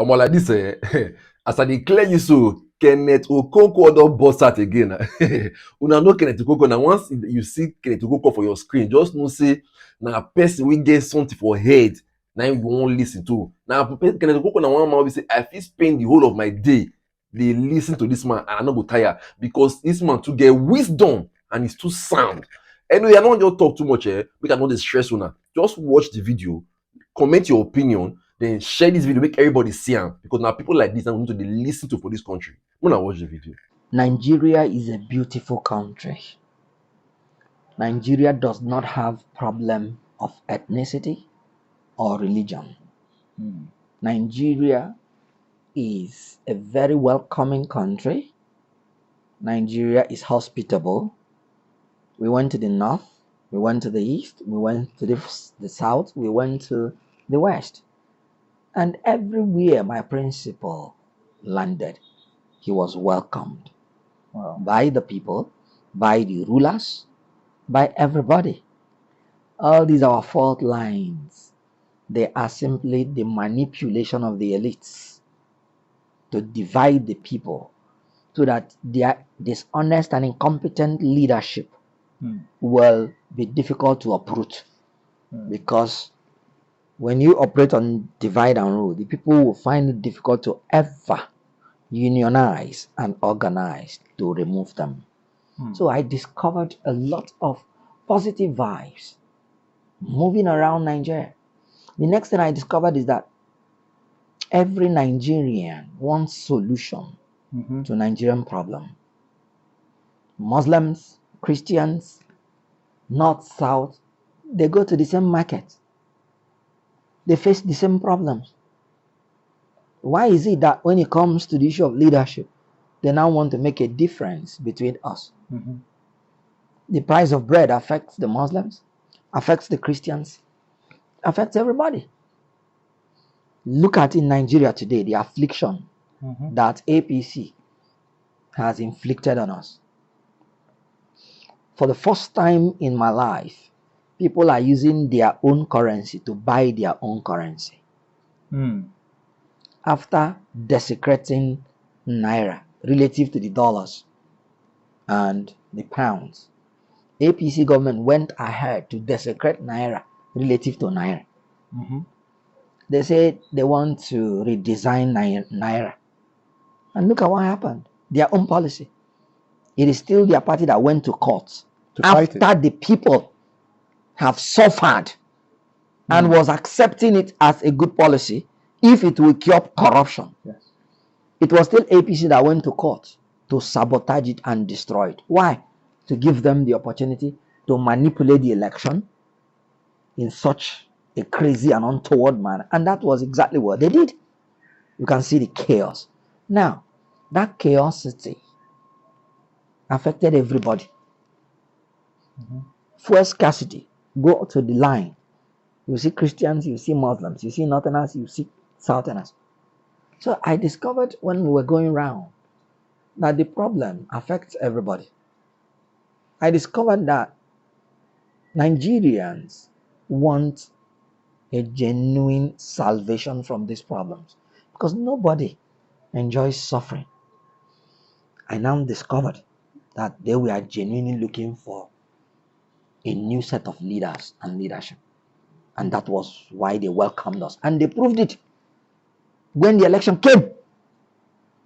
Omo like this, as I declare you so, Kenneth Okonkwo don burst out again. Una know Kenneth Okonkwo na once you see Kenneth Okonkwo for your screen, just know say na person wey get something for head na him you wan lis ten to. Na Kenneth Okonkwo na one man wey be say I fit spend the whole of my day dey lis ten to this man and I no go tire because this man too get wisdom and he's too sound. Anyway, I no wan just talk too much, make I no dey stress una. Just watch the video, comment your opinion, then share this video, make everybody see am because now people like this I need to dey lis ten to for this country. Una watch the video. Nigeria is a beautiful country. Nigeria does not have problem of ethnicity or religion. Nigeria is a very welcoming country. Nigeria is hospitable. We went to the north, we went to the east, we went to the south, we went to the west. And everywhere my principal landed, he was welcomed. Wow. By the people, by the rulers, by everybody. All these are fault lines. They are simply the manipulation of the elites to divide the people so that their dishonest and incompetent leadership will be difficult to uproot. Because when you operate on divide and rule, the people will find it difficult to ever unionize and organize to remove them. So I discovered a lot of positive vibes moving around Nigeria. The next thing I discovered is that every Nigerian wants solution to Nigerian problem. Muslims, Christians, North, South, they go to the same market. They face the same problems. Why is it that when it comes to the issue of leadership, they now want to make a difference between us? The price of bread affects the Muslims, affects the Christians, affects everybody. Look at in Nigeria today, the affliction that APC has inflicted on us. For the first time in my life, people are using their own currency to buy their own currency. After desecrating Naira relative to the dollars and the pounds, APC government went ahead to desecrate Naira relative to Naira. They said they want to redesign Naira. And look at what happened. Their own policy. It is still their party that went to court after the people have suffered and was accepting it as a good policy if it will cure corruption. It was still APC that went to court to sabotage it and destroy it. Why? To give them the opportunity to manipulate the election in such a crazy and untoward manner. And that was exactly what they did. You can see the chaos. Now, that chaosity affected everybody. Fuel scarcity. Go to the line. You see Christians, you see Muslims, you see Northerners, you see Southerners. So I discovered when we were going around that the problem affects everybody. I discovered that Nigerians want a genuine salvation from these problems because nobody enjoys suffering. I now discovered that they were genuinely looking for a new set of leaders and leadership. And that was why they welcomed us. And they proved it. When the election came,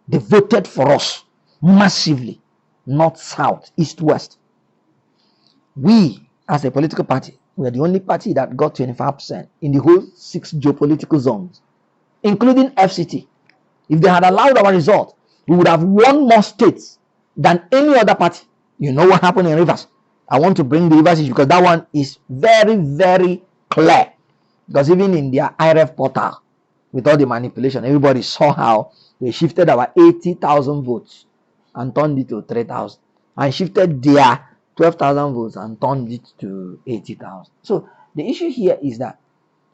they voted for us massively. North, South, East, West. We, as a political party, we are the only party that got 25% in the whole 6 geopolitical zones, including FCT. If they had allowed our result, we would have won more states than any other party. You know what happened in Rivers? I want to bring the Rivers issue because that one is very, very clear. Because even in their IRF portal, with all the manipulation, everybody saw how they shifted our 80,000 votes and turned it to 3,000. And shifted their 12,000 votes and turned it to 80,000. So the issue here is that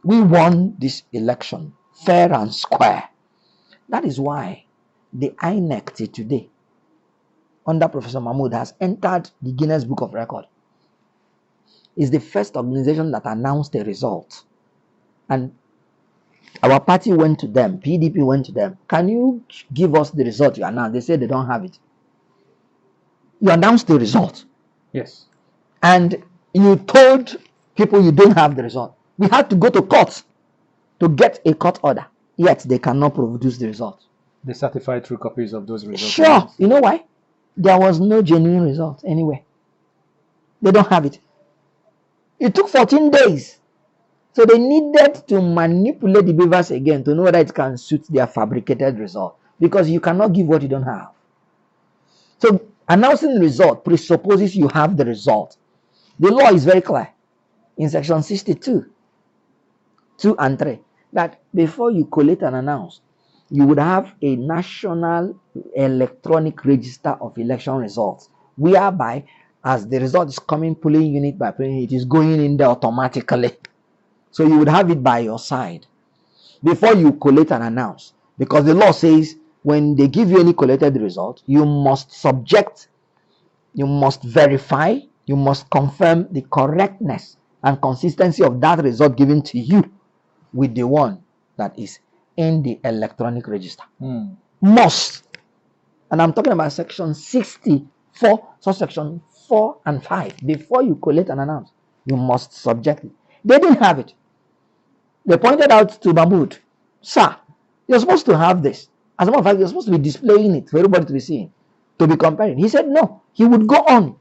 we won this election fair and square. That is why the INEC today, under Professor Mahmoud, has entered the Guinness Book of Record. It's the first organization that announced a result. And Our party went to them, PDP went to them. Can you give us the result you announced? They said they don't have it. You announced the result. Yes. And you told people you don't have the result. We had to go to court to get a court order. Yet they cannot produce the result. The certified true copies of those results. Sure. You know why? There was no genuine result anywhere. They don't have it. It took 14 days. So they needed to manipulate the beavers again to know whether it can suit their fabricated result. Because you cannot give what you don't have. So announcing the result presupposes you have the result. The law is very clear in section 62, 2 and 3, that before you collect and announce, you would have a national electronic register of election results, whereby as the result is coming polling unit by polling unit, it is going in there automatically. So you would have it by your side before you collect and announce. Because the law says when they give you any collected result, you must subject, you must verify, you must confirm the correctness and consistency of that result given to you with the one that is in the electronic register. Must. And I'm talking about section 64, subsection 4 and 5. Before you collect and announce, you must subject it. They didn't have it. They pointed out to Mahmoud, sir, you're supposed to have this. As a matter of fact, you're supposed to be displaying it for everybody to be seeing, to be comparing. He said no, he would go on.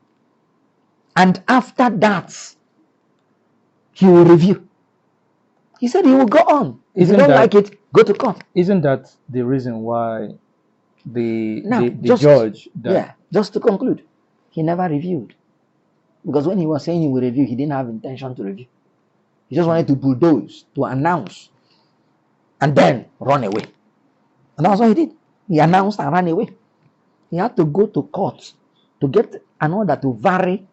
And after that, he will review. He said he will go on. If you don't like it, go to court. Isn't that the reason why the judge... Just to conclude, he never reviewed. Because when he was saying he will review, he didn't have intention to review. He just wanted to bulldoze, to announce, and then run away. And that's what he did. He announced and ran away. He had to go to court to get an order to vary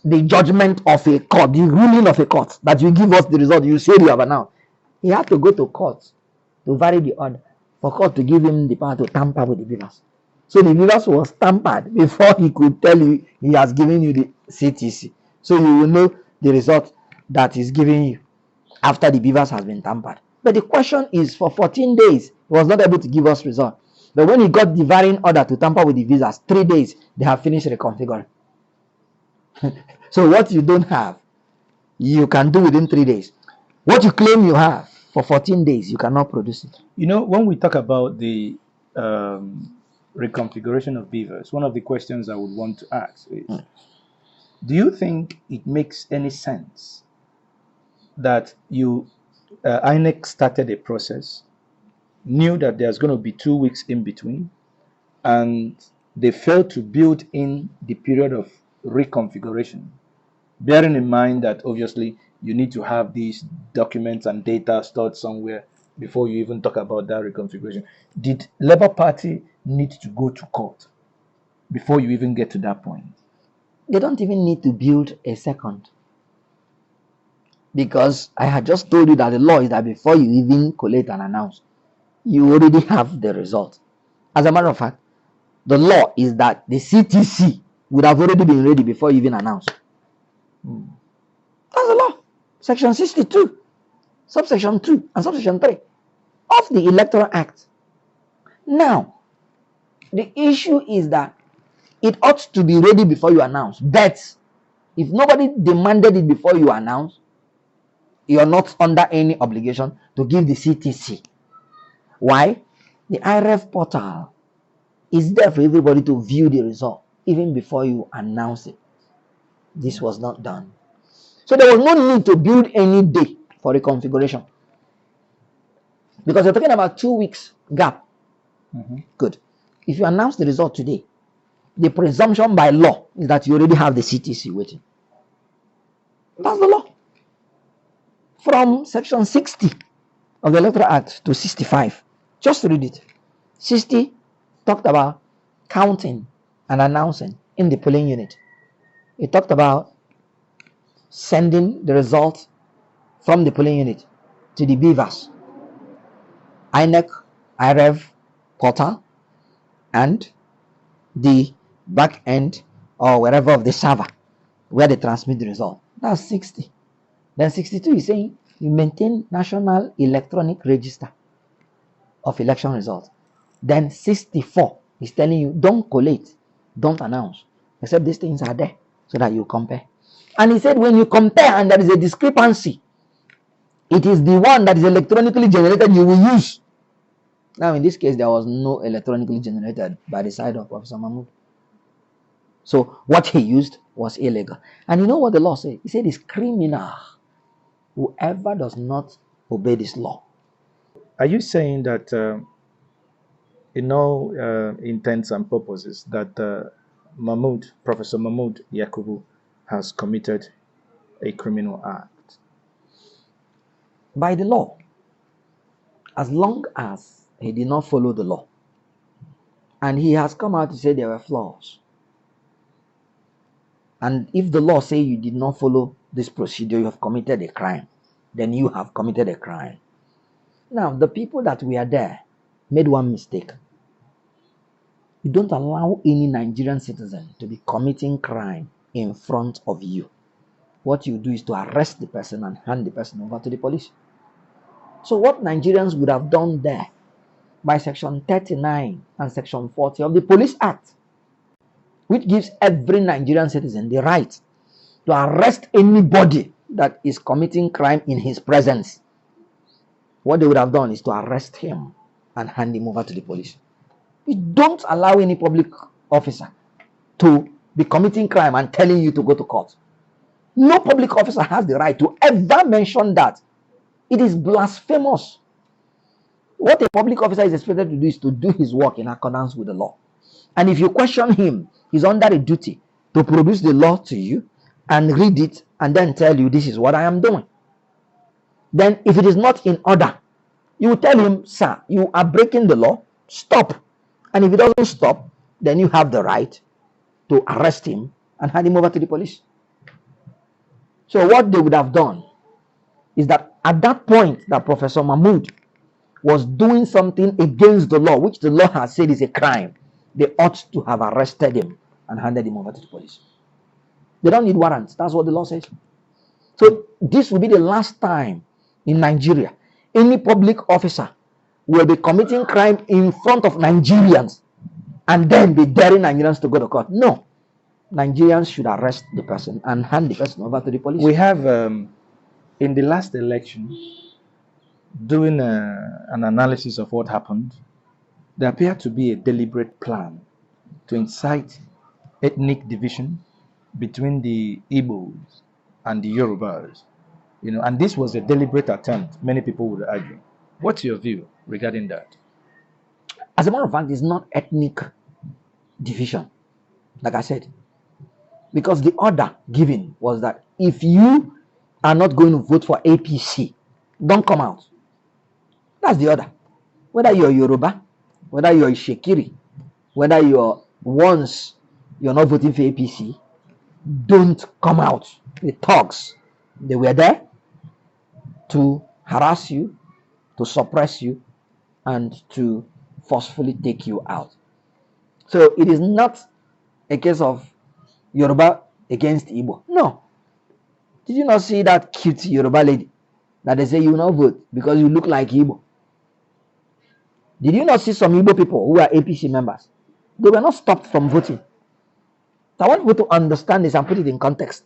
the judgment of a court, the ruling of a court, that you give us the result you said you have announced. He had to go to court to vary the order, for court to give him the power to tamper with the beavers. So the beavers was tampered before he could tell you he has given you the CTC. So you will know the result that is giving you after the beavers has been tampered. But the question is, for 14 days, he was not able to give us result. But when he got the varying order to tamper with the visas, 3 days, they have finished reconfiguring. So what you don't have, you can do within 3 days. What you claim you have for 14 days, you cannot produce it. You know, when we talk about the reconfiguration of beavers, one of the questions I would want to ask is, do you think it makes any sense that INEC started a process, knew that there's going to be 2 weeks in between, and they failed to build in the period of reconfiguration, bearing in mind that obviously you need to have these documents and data stored somewhere before you even talk about that reconfiguration? Did Labour Party need to go to court before you even get to that point? They don't even need to build a second. Because I had just told you that the law is that before you even collate and announce, you already have the result. As a matter of fact, the law is that the CTC would have already been ready before you even announce. That's the law. Section 62, subsection 2 and subsection 3 of the Electoral Act. Now, the issue is that it ought to be ready before you announce. But if nobody demanded it before you announce, you're not under any obligation to give the CTC. Why? The IREF portal is there for everybody to view the result even before you announce it. This was not done. So there was no need to build any day for reconfiguration. Because you're talking about 2 weeks gap. Good. If you announce the result today, the presumption by law is that you already have the CTC waiting. That's the law. From section 60 of the Electoral Act to 65. Just read it. 60 talked about counting and announcing in the polling unit. It talked about sending the result from the polling unit to the beavers, INEC, IREV portal, and the back end or wherever of the server where they transmit the result. That's 60. Then 62 is saying You maintain National Electronic Register of election results. Then 64 is telling you don't collate, don't announce, except these things are there so that you compare. And he said when you compare and there is a discrepancy, it is the one that is electronically generated you will use. Now in this case, there was no electronically generated by the side of Professor Mahmoud. So what he used was illegal. And you know what the law said? He said it's criminal. Whoever does not obey this law. Are you saying that, in all intents and purposes, that Professor Mahmoud Yakubu, has committed a criminal act? By the law, as long as he did not follow the law, and he has come out to say there were flaws, and if the law say you did not follow this procedure, you have committed a crime, then you have committed a crime. Now, the people that were there made one mistake. You don't allow any Nigerian citizen to be committing crime in front of you. What you do is to arrest the person and hand the person over to the police. So what Nigerians would have done there by Section 39 and Section 40 of the Police Act, which gives every Nigerian citizen the right to arrest anybody that is committing crime in his presence. What they would have done is to arrest him and hand him over to the police. You don't allow any public officer to be committing crime and telling you to go to court. No public officer has the right to ever mention that. It is blasphemous. What a public officer is expected to do is to do his work in accordance with the law. And if you question him, he's under a duty to produce the law to you and read it and then tell you this is what I am doing. Then if it is not in order, you tell him, sir, you are breaking the law, stop. And if he doesn't stop, then you have the right to arrest him and hand him over to the police. So what they would have done is that at that point that Professor Mahmoud was doing something against the law, which the law has said is a crime, they ought to have arrested him and handed him over to the police. They don't need warrants. That's what the law says. So this will be the last time in Nigeria any public officer will be committing crime in front of Nigerians and then be daring Nigerians to go to court. No. Nigerians should arrest the person and hand the person over to the police. We have, in the last election, doing an analysis of what happened, there appeared to be a deliberate plan to incite ethnic division between the Igbos and the Yorubas. And this was a deliberate attempt, many people would argue. What's your view regarding that? As a matter of fact, it's not ethnic division, like I said. Because the order given was that if you are not going to vote for APC, don't come out. That's the order. Whether you're Yoruba, whether you're Shekiri, whether you're not voting for APC, don't come out. The thugs, they were there to harass you, to suppress you, and to forcefully take you out. So it is not a case of Yoruba against Igbo. No. Did you not see that cute Yoruba lady that they say you will not vote because you look like Igbo? Did you not see some Igbo people who are APC members? They were not stopped from voting. So I want people to understand this and put it in context.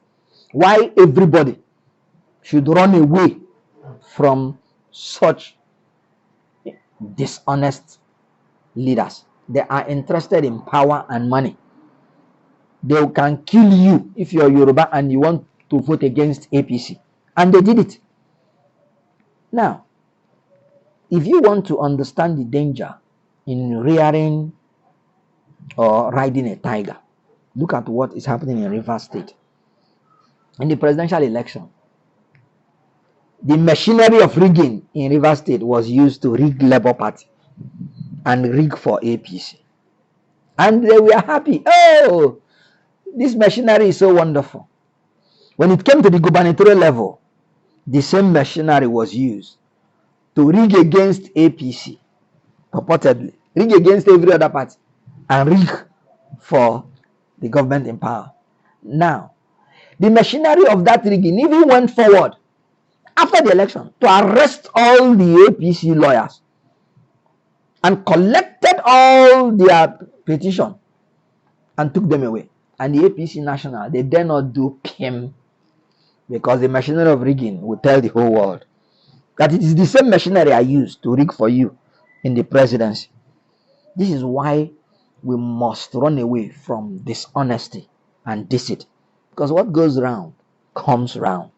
Why everybody should run away from such dishonest leaders. They are interested in power and money. They can kill you if you're Yoruba and you want to vote against APC. And they did it. Now, if you want to understand the danger in rearing or riding a tiger, look at what is happening in Rivers State. In the presidential election, the machinery of rigging in Rivers State was used to rig Labour Party and rig for APC. And they were happy. Oh, this machinery is so wonderful. When it came to the gubernatorial level, the same machinery was used to rig against APC, purportedly, rig against every other party, and rig for the government in power. Now, the machinery of that rigging even went forward after the election to arrest all the APC lawyers and collected all their petition and took them away. And the APC national, they dare not do PIM because the machinery of rigging will tell the whole world that it is the same machinery I used to rig for you in the presidency. This is why we must run away from dishonesty and deceit, because what goes round comes round.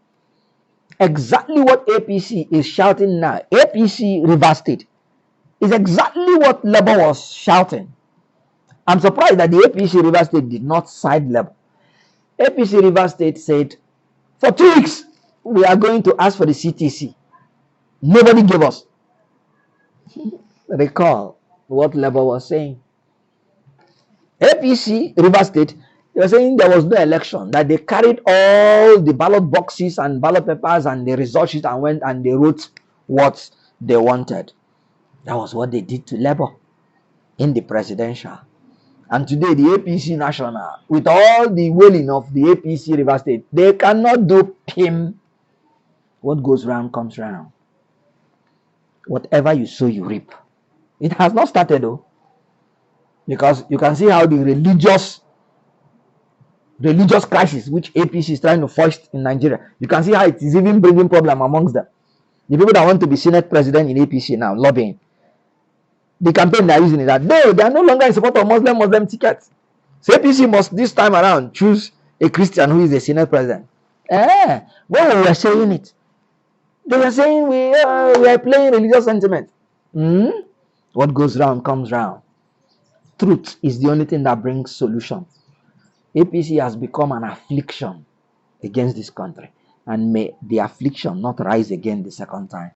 Exactly what APC is shouting now, APC Rivers State, is exactly what Labour was shouting. I'm surprised that the APC Rivers State did not side Labour. APC Rivers State said, for 2 weeks, we are going to ask for the CTC. Nobody gave us. Recall what Labour was saying. APC Rivers State, they were saying there was no election, that they carried all the ballot boxes and ballot papers and the result sheet and went and they wrote what they wanted. That was what they did to Labour in the presidential. And today the APC national, with all the wailing of the APC Rivers State, they cannot do PIM. What goes round comes round. Whatever you sow, you reap. It has not started though, because you can see how the religious crisis which APC is trying to foist in Nigeria, you can see how it is even bringing problem amongst them. The people that want to be Senate president in APC now, lobbying. The campaign they are using is that they are no longer in support of Muslim tickets. So APC must this time around choose a Christian who is the Senate president. When we were saying it, they were saying we are playing religious sentiment. What goes round comes round. Truth is the only thing that brings solution. APC has become an affliction against this country, and may the affliction not rise again the second time.